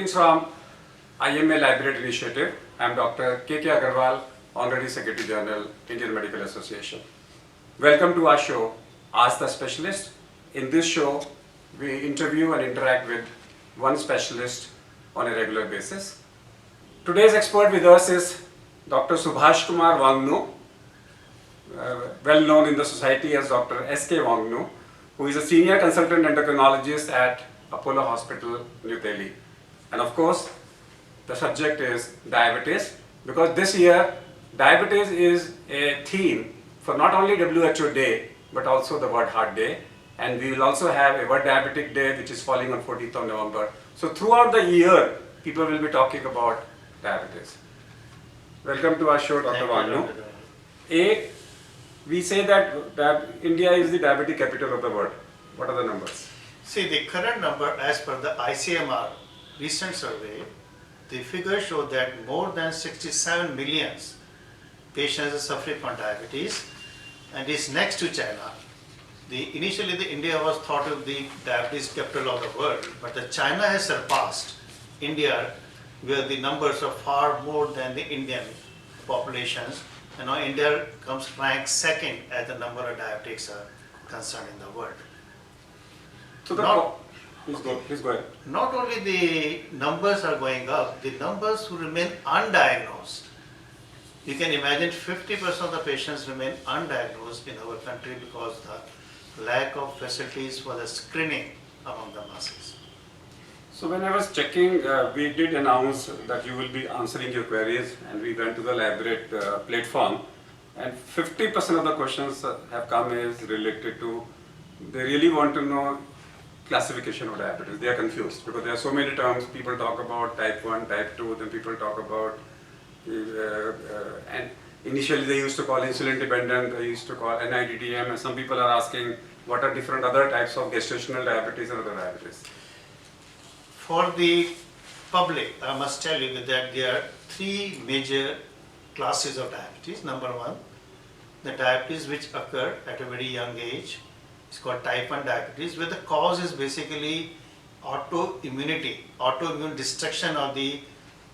Greetings from IMA Library Initiative. I am Dr. K.K. Agarwal, Honorary Secretary General, Indian Medical Association. Welcome to our show, Ask the Specialist. In this show, we interview and interact with one specialist on a regular basis. Today's expert with us is Dr. Subhash Kumar Wangnu, well known in the society as Dr. S.K. Wangnu, who is a senior consultant endocrinologist at Apollo Hospital, New Delhi. And of course, the subject is diabetes, because this year, diabetes is a theme for not only WHO Day, but also the World Heart Day. And we will also have a World Diabetic Day, which is falling on 14th of November. So throughout the year, people will be talking about diabetes. Welcome to our show, Dr. Wangnu. We say that India is the diabetic capital of the world. What are the numbers? See, the current number as per the ICMR recent survey, the figures show that more than 67 million patients are suffering from diabetes, and is next to China. Initially, India was thought of the diabetes capital of the world, but China has surpassed India, where the numbers are far more than the Indian populations. And now India comes ranked second as the number of diabetics are concerned in the world. So please go ahead. Not only the numbers are going up, the numbers who remain undiagnosed. You can imagine 50% of the patients remain undiagnosed in our country because the lack of facilities for the screening among the masses. So when I was checking, we did announce that you will be answering your queries, and we went to the Laborate platform, and 50% of the questions have come as related to, they really want to know classification of diabetes. They are confused because there are so many terms. People talk about type 1, type 2, then people talk about, and initially they used to call insulin dependent, they used to call NIDDM, and some people are asking what are different other types of gestational diabetes and other diabetes. For the public, I must tell you that there are three major classes of diabetes. Number one, the diabetes which occur at a very young age. It's called type 1 diabetes, where the cause is basically autoimmunity, autoimmune destruction of the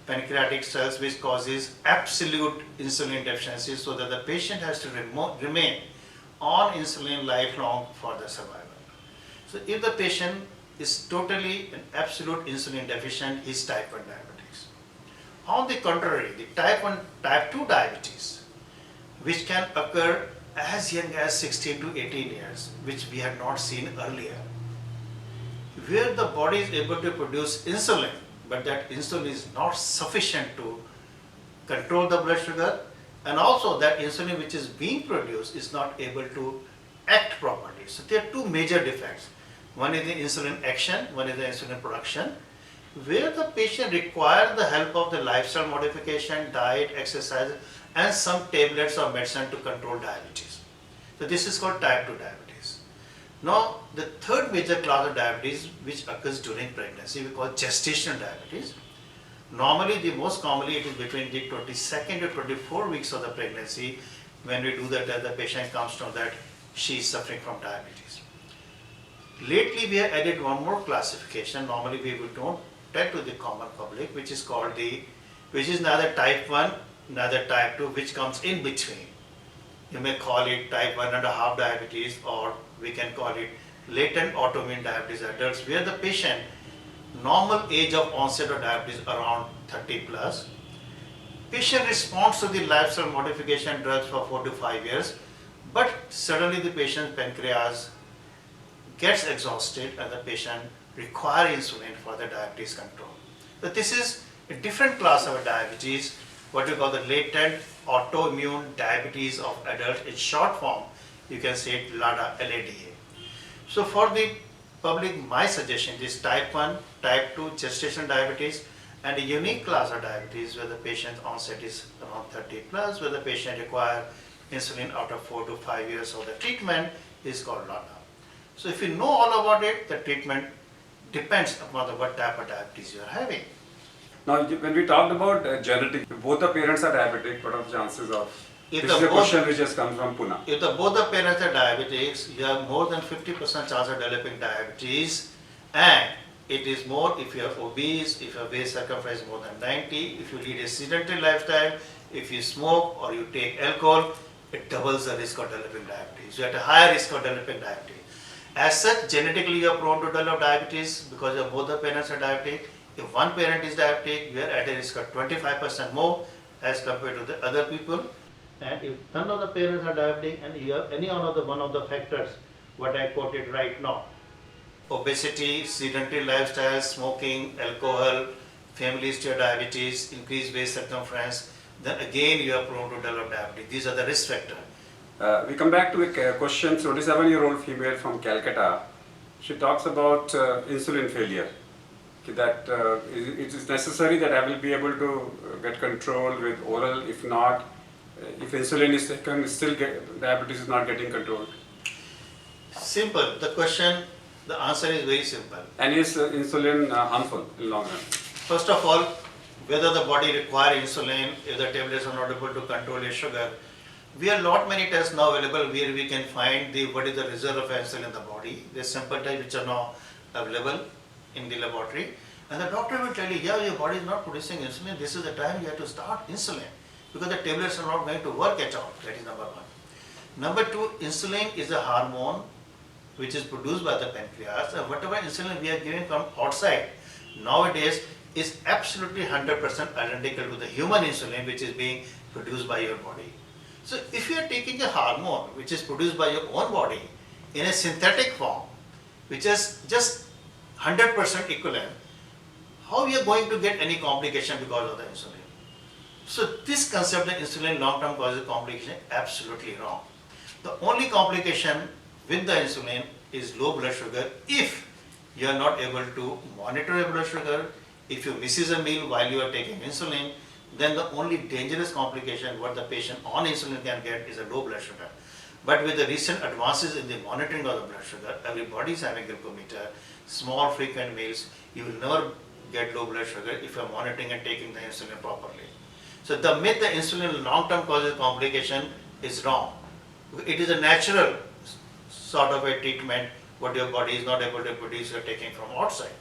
pancreatic cells, which causes absolute insulin deficiency, so that the patient has to remain on insulin lifelong for the survival. So if the patient is totally and absolute insulin deficient, is type 1 diabetes. On the contrary, the type 2 diabetes, which can occur as young as 16 to 18 years, which we had not seen earlier, where the body is able to produce insulin, but that insulin is not sufficient to control the blood sugar, and also that insulin which is being produced is not able to act properly. So there are two major defects. One is the insulin action, one is the insulin production, where the patient requires the help of the lifestyle modification, diet, exercise, and some tablets or medicine to control diabetes. So this is called type 2 diabetes. Now the third major class of diabetes, which occurs during pregnancy, we call gestational diabetes. Normally, most commonly it is between the 22nd to 24 weeks of the pregnancy when we do that, the patient comes to know that she is suffering from diabetes. Lately, we have added one more classification. Normally, we don't tell to the common public, which is called which is neither type 1, neither type 2, which comes in between. You may call it type 1.5 diabetes, or we can call it latent autoimmune diabetes adults, where the patient normal age of onset of diabetes around 30 plus. Patient responds to the lifestyle modification drugs for 4 to 5 years, but suddenly the patient's pancreas gets exhausted and the patient requires insulin for the diabetes control. So this is a different class of diabetes, what we call the latent autoimmune diabetes of adults. In short form, you can say it LADA, LADA. So for the public, my suggestion is type 1, type 2 gestational diabetes, and a unique class of diabetes where the patient's onset is around 30 plus, where the patient requires insulin after 4 to 5 years of the treatment, is called LADA. So if you know all about it, the treatment depends upon what type of diabetes you are having. Now, when we talked about genetic, if both the parents are diabetic, what are the chances of? If this is a question which has come from Pune. If both the parents are diabetics, you have more than 50% chance of developing diabetes, and It is more if you are obese, if your waist circumference is more than 90, if you lead a sedentary lifestyle, if you smoke or you take alcohol, it doubles the risk of developing diabetes. You are at a higher risk of developing diabetes. As such, genetically you are prone to develop diabetes because your both the parents are diabetic. If one parent is diabetic, you are at a risk of 25% more as compared to the other people. And if none of the parents are diabetic and you have any one of the factors, what I quoted right now, obesity, sedentary lifestyle, smoking, alcohol, family history of diabetes, increased waist circumference, then again you are prone to develop diabetes. These are the risk factors. We come back to a question. 27-year-old female from Calcutta. She talks about insulin failure. That it is necessary that I will be able to get control with oral. If not, if insulin is taken, still diabetes is not getting controlled. Simple. The answer is very simple. And is insulin harmful in long run? First of all, whether the body requires insulin, if the tablets are not able to control your sugar, we have lot many tests now available where we can find what is the reserve of insulin in the body. There are simple tests which are now available in the laboratory, and the doctor will tell you, yeah, your body is not producing insulin. This is the time you have to start insulin because the tablets are not going to work at all. That is number one. Number two, insulin is a hormone which is produced by the pancreas, and whatever insulin we are giving from outside nowadays is absolutely 100% identical to the human insulin which is being produced by your body. So if you are taking a hormone which is produced by your own body in a synthetic form, which is just 100% equivalent, how you are going to get any complication because of the insulin? So this concept that insulin long-term causes complication, absolutely wrong. The only complication with the insulin is low blood sugar if you are not able to monitor your blood sugar. If you misses a meal while you are taking insulin, then the only dangerous complication what the patient on insulin can get is a low blood sugar. But with the recent advances in the monitoring of the blood sugar, everybody is having glucometer, small frequent meals, you will never get low blood sugar if you are monitoring and taking the insulin properly. So the myth that insulin long-term causes complication is wrong. It is a natural sort of a treatment what your body is not able to produce, you are taking from outside.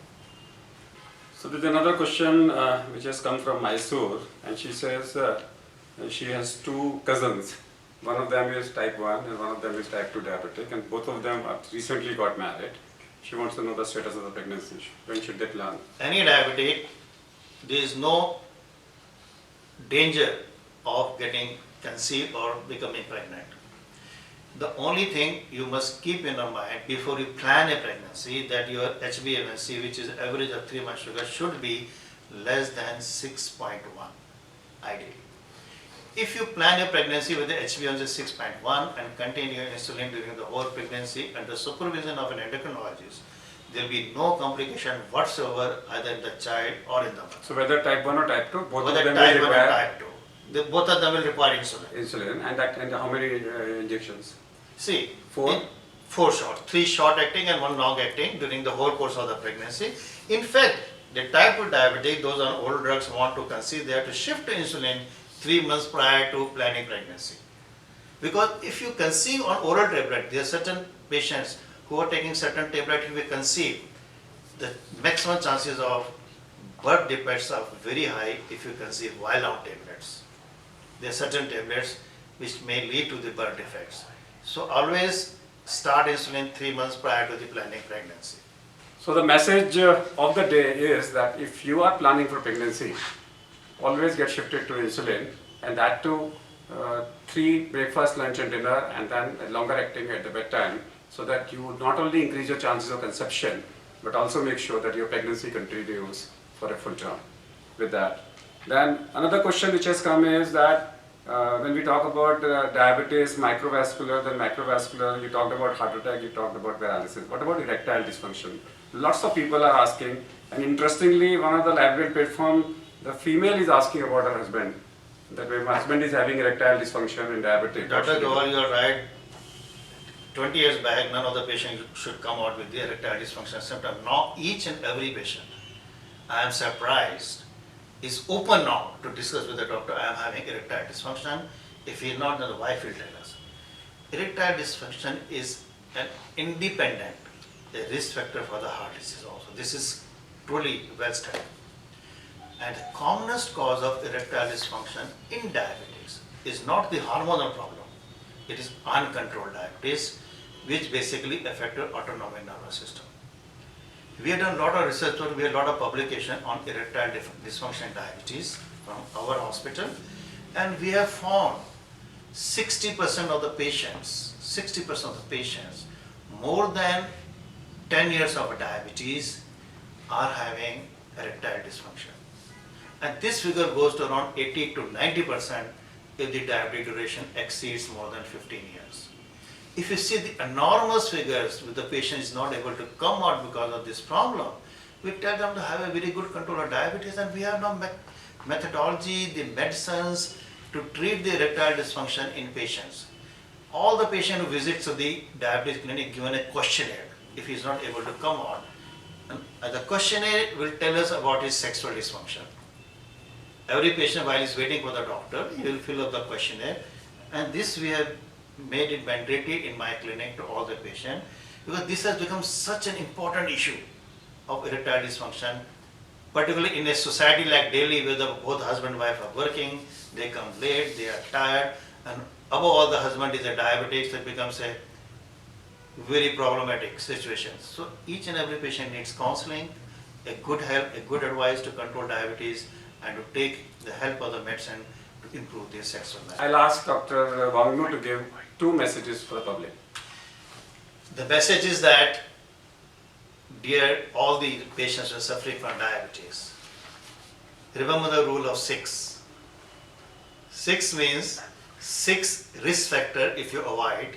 So there's another question which has come from Mysore, and she says she has two cousins. One of them is type 1 and one of them is type 2 diabetic, and both of them recently got married. She wants to know the status of the pregnancy. When should they plan? Any diabetic, there is no danger of getting conceived or becoming pregnant. The only thing you must keep in your mind before you plan a pregnancy that your HbA1c, which is average of 3 months sugar, should be less than 6.1 ideally. If you plan a pregnancy with the HbA1c 6.1 and continue your insulin during the whole pregnancy under supervision of an endocrinologist, there will be no complication whatsoever either in the child or in the mother. So whether type 1 or type 2, both Whether of them type will 1 or require type 2, both of them will require insulin. insulin, and how many injections? See, 4? 4 short, 3 short acting and 1 long acting during the whole course of the pregnancy. In fact, the type 2 diabetic, those on old drugs want to conceive, they have to shift to insulin 3 months prior to planning pregnancy. Because if you conceive on oral tablet, there are certain patients who are taking certain tablet, if you conceive, the maximum chances of birth defects are very high if you conceive while on tablets. There are certain tablets which may lead to the birth defects. So always start insulin 3 months prior to the planning pregnancy. So the message of the day is that if you are planning for pregnancy, always get shifted to insulin, and that too 3 breakfast, lunch and dinner, and then a longer acting at the bedtime, so that you not only increase your chances of conception, but also make sure that your pregnancy continues for a full term with that. Then another question which has come is that when we talk about diabetes, microvascular, then macrovascular, you talked about heart attack, you talked about paralysis. What about erectile dysfunction? Lots of people are asking, and interestingly, one of the laboratory platform, the female is asking about her husband, that my husband is having erectile dysfunction and diabetic. Dr. Gawal, you are right. 20 years back, none of the patients should come out with the erectile dysfunction symptom. Now, each and every patient, I am surprised, is open now to discuss with the doctor, I am having erectile dysfunction. If he is not, then the wife will tell us. Erectile dysfunction is an independent risk factor for the heart disease also. This is truly well studied. And the commonest cause of erectile dysfunction in diabetes is not the hormonal problem. It is uncontrolled diabetes, which basically affects your autonomic nervous system. We have done a lot of research, we have a lot of publication on erectile dysfunction in diabetes from our hospital, and we have found 60% of the patients, more than 10 years of diabetes are having erectile dysfunction. And this figure goes to around 80 to 90% if the diabetic duration exceeds more than 15 years. If you see the enormous figures with the patient is not able to come out because of this problem, we tell them to have a very good control of diabetes, and we have now methodology, the medicines to treat the erectile dysfunction in patients. All the patient who visits the diabetes clinic given a questionnaire if he is not able to come out. And the questionnaire will tell us about his sexual dysfunction. Every patient, while he is waiting for the doctor, he will fill up the questionnaire, and this we have made it mandatory in my clinic to all the patients, because this has become such an important issue of erectile dysfunction, particularly in a society like Delhi where both husband and wife are working, they come late, they are tired, and above all the husband is a diabetic, so it becomes a very problematic situation. So each and every patient needs counseling, a good help, a good advice to control diabetes, and to take the help of the medicine to improve their sexual life. I'll ask Dr. Wangnu to give 2 messages for the public. The message is that, dear all the patients who are suffering from diabetes, remember the rule of 6. 6 means 6 risk factor if you avoid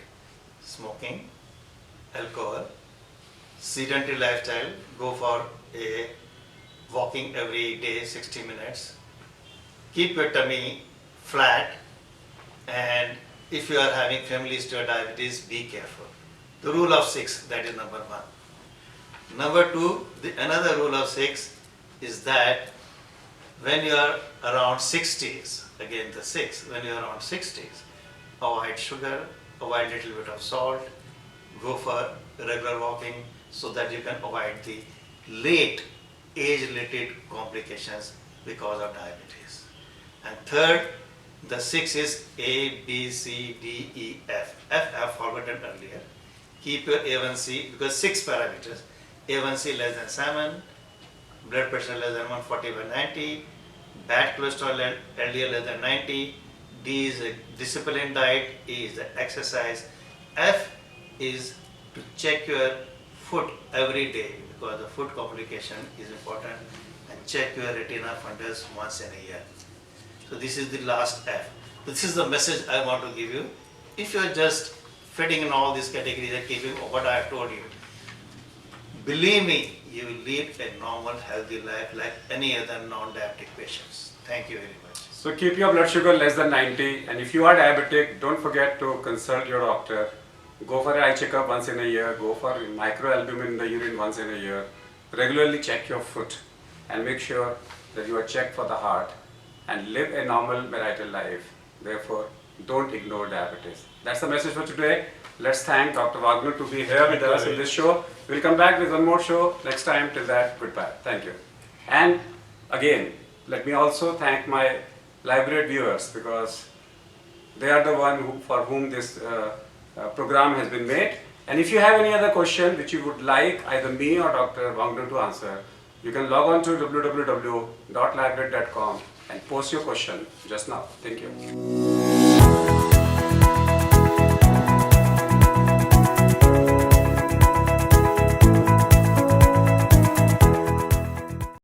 smoking, alcohol, sedentary lifestyle, go for a walking every day 60 minutes, keep your tummy flat, and if you are having family history of diabetes, be careful. The rule of 6, that is number 1. Number 2, another rule of 6 is that when you are around 60s, again the 6, when you are around 60s, avoid sugar, avoid little bit of salt, go for regular walking so that you can avoid the late age-related complications because of diabetes. And third, the 6 is A, B, C, D, E, F. F I have forgotten earlier. Keep your A1C, because 6 parameters, A1C less than 7, blood pressure less than 140/90, bad cholesterol LDL less than 90, D is a disciplined diet, E is the exercise, F is to check your foot every day, because the foot complication is important, and check your retina fundus once in a year. So this is the last F. This is the message I want to give you. If you are just fitting in all these categories and keeping what I have told you, believe me, you will lead a normal, healthy life like any other non-diabetic patients. Thank you very much. So keep your blood sugar less than 90, and if you are diabetic, don't forget to consult your doctor. Go for an eye checkup once in a year, go for microalbumin in the urine once in a year. Regularly check your foot and make sure that you are checked for the heart, and live a normal marital life. Therefore, don't ignore diabetes. That's the message for today. Let's thank Dr. Wangnu to be here with us in this show. We'll come back with one more show next time. Till that, goodbye. Thank you. And again, let me also thank my library viewers, because they are the one for whom this program has been made. And if you have any other question which you would like either me or Dr. Wangnu to answer, you can log on to www.library.com and post your question just now. Thank you.